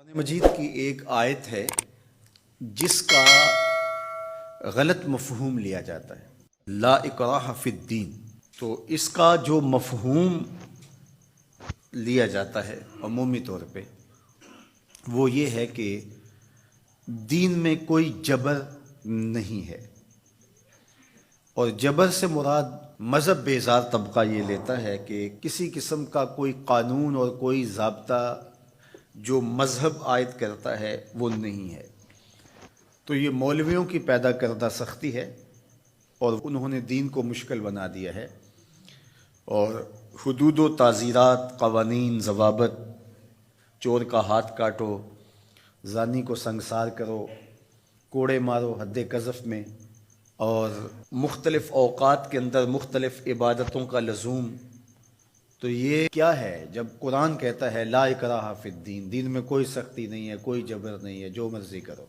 قرآن مجید کی ایک آیت ہے جس کا غلط مفہوم لیا جاتا ہے، لا اکراہ فی الدین۔ تو اس کا جو مفہوم لیا جاتا ہے عمومی طور پہ وہ یہ ہے کہ دین میں کوئی جبر نہیں ہے، اور جبر سے مراد مذہب بیزار طبقہ یہ لیتا ہے کہ کسی قسم کا کوئی قانون اور کوئی ضابطہ جو مذہب عائد کرتا ہے وہ نہیں ہے۔ تو یہ مولویوں کی پیدا کردہ سختی ہے اور انہوں نے دین کو مشکل بنا دیا ہے، اور حدود و تعزیرات، قوانین، ضوابط، چور کا ہاتھ کاٹو، زانی کو سنگسار کرو، کوڑے مارو حد قذف میں، اور مختلف اوقات کے اندر مختلف عبادتوں کا لزوم۔ تو یہ کیا ہے جب قرآن کہتا ہے لا اکراہ فی الدین، دین میں کوئی سختی نہیں ہے، کوئی جبر نہیں ہے، جو مرضی کرو۔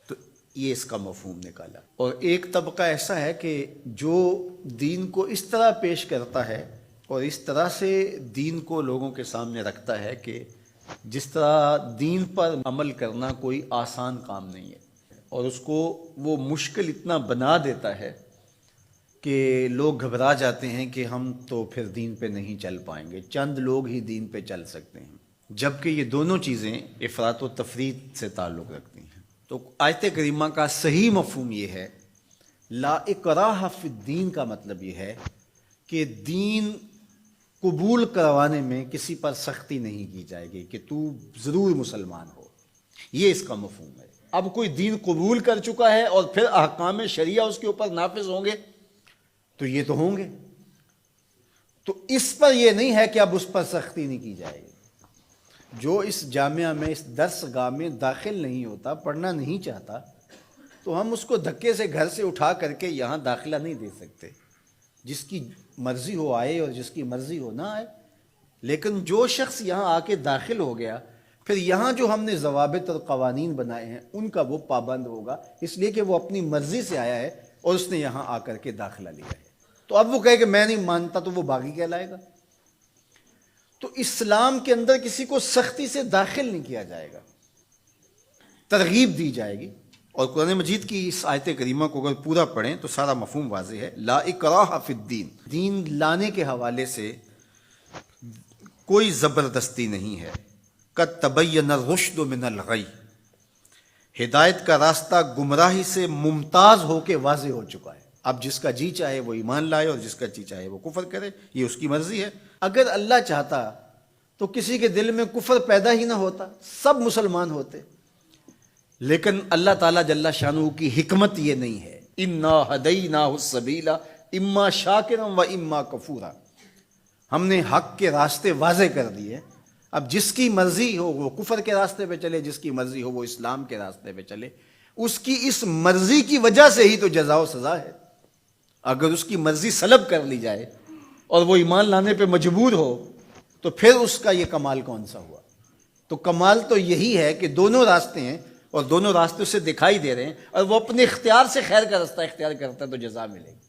تو یہ اس کا مفہوم نکالا۔ اور ایک طبقہ ایسا ہے کہ جو دین کو اس طرح پیش کرتا ہے اور اس طرح سے دین کو لوگوں کے سامنے رکھتا ہے کہ جس طرح دین پر عمل کرنا کوئی آسان کام نہیں ہے، اور اس کو وہ مشکل اتنا بنا دیتا ہے کہ لوگ گھبرا جاتے ہیں کہ ہم تو پھر دین پہ نہیں چل پائیں گے، چند لوگ ہی دین پہ چل سکتے ہیں، جبکہ یہ دونوں چیزیں افراط و تفریط سے تعلق رکھتی ہیں۔ تو آیت کریمہ کا صحیح مفہوم یہ ہے، لا اکراہ فی الدین کا مطلب یہ ہے کہ دین قبول کروانے میں کسی پر سختی نہیں کی جائے گی کہ تو ضرور مسلمان ہو، یہ اس کا مفہوم ہے۔ اب کوئی دین قبول کر چکا ہے اور پھر احکام شریعہ اس کے اوپر نافذ ہوں گے تو یہ تو ہوں گے، تو اس پر یہ نہیں ہے کہ اب اس پر سختی نہیں کی جائے گی۔ جو اس جامعہ میں، اس درس گاہ میں داخل نہیں ہوتا، پڑھنا نہیں چاہتا، تو ہم اس کو دھکے سے گھر سے اٹھا کر کے یہاں داخلہ نہیں دے سکتے۔ جس کی مرضی ہو آئے اور جس کی مرضی ہو نہ آئے، لیکن جو شخص یہاں آ کے داخل ہو گیا، پھر یہاں جو ہم نے ضوابط اور قوانین بنائے ہیں ان کا وہ پابند ہوگا، اس لیے کہ وہ اپنی مرضی سے آیا ہے اور اس نے یہاں آ کر کے داخلہ لیا ہے۔ تو اب وہ کہے کہ میں نہیں مانتا تو وہ باغی کہلائے گا۔ تو اسلام کے اندر کسی کو سختی سے داخل نہیں کیا جائے گا، ترغیب دی جائے گی۔ اور قرآن مجید کی اس آیت کریمہ کو اگر پورا پڑھیں تو سارا مفہوم واضح ہے، لا اکراہ فی الدین، دین لانے کے حوالے سے کوئی زبردستی نہیں ہے۔ قد تبین الرشد من الغی، ہدایت کا راستہ گمراہی سے ممتاز ہو کے واضح ہو چکا ہے۔ اب جس کا جی چاہے وہ ایمان لائے اور جس کا جی چاہے وہ کفر کرے، یہ اس کی مرضی ہے۔ اگر اللہ چاہتا تو کسی کے دل میں کفر پیدا ہی نہ ہوتا، سب مسلمان ہوتے، لیکن اللہ تعالیٰ جل شانہ کی حکمت یہ نہیں ہے۔ انا ہدیناہ السبیل اما شاکرا و اما کفورا، ہم نے حق کے راستے واضح کر دیے۔ اب جس کی مرضی ہو وہ کفر کے راستے پہ چلے، جس کی مرضی ہو وہ اسلام کے راستے پہ چلے، اس کی اس مرضی کی وجہ سے ہی تو جزا و سزا ہے۔ اگر اس کی مرضی سلب کر لی جائے اور وہ ایمان لانے پہ مجبور ہو تو پھر اس کا یہ کمال کون سا ہوا؟ تو کمال تو یہی ہے کہ دونوں راستے ہیں اور دونوں راستے سے دکھائی دے رہے ہیں، اور وہ اپنے اختیار سے خیر کا راستہ اختیار کرتا ہے تو جزا ملے گی،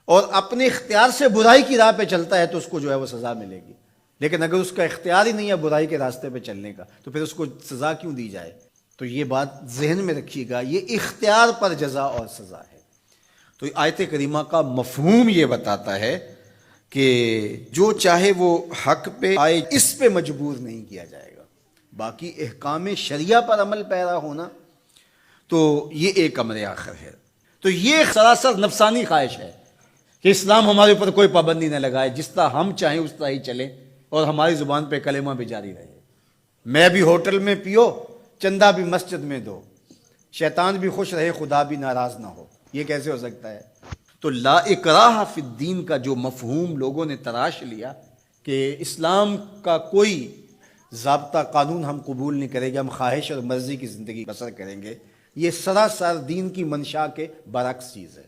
اور اپنے اختیار سے برائی کی راہ پہ چلتا ہے تو اس کو جو ہے وہ سزا ملے گی۔ لیکن اگر اس کا اختیار ہی نہیں ہے برائی کے راستے پہ چلنے کا تو پھر اس کو سزا کیوں دی جائے؟ تو یہ بات ذہن میں رکھیے گا، یہ اختیار پر جزا اور سزا ہے۔ تو آیت کریمہ کا مفہوم یہ بتاتا ہے کہ جو چاہے وہ حق پہ آئے، اس پہ مجبور نہیں کیا جائے گا۔ باقی احکام شریعہ پر عمل پیرا ہونا تو یہ ایک امر آخر ہے۔ تو یہ سراسر نفسانی خواہش ہے کہ اسلام ہمارے اوپر کوئی پابندی نہ لگائے، جس طرح ہم چاہیں اس طرح ہی چلیں اور ہماری زبان پہ کلمہ بھی جاری رہے۔ میں بھی ہوٹل میں پیو، چندہ بھی مسجد میں دو، شیطان بھی خوش رہے، خدا بھی ناراض نہ ہو، یہ کیسے ہو سکتا ہے؟ تو لا اکراہ فی الدین کا جو مفہوم لوگوں نے تراش لیا کہ اسلام کا کوئی ضابطہ قانون ہم قبول نہیں کریں گے، ہم خواہش اور مرضی کی زندگی بسر کریں گے، یہ سراسر دین کی منشا کے برعکس چیز ہے۔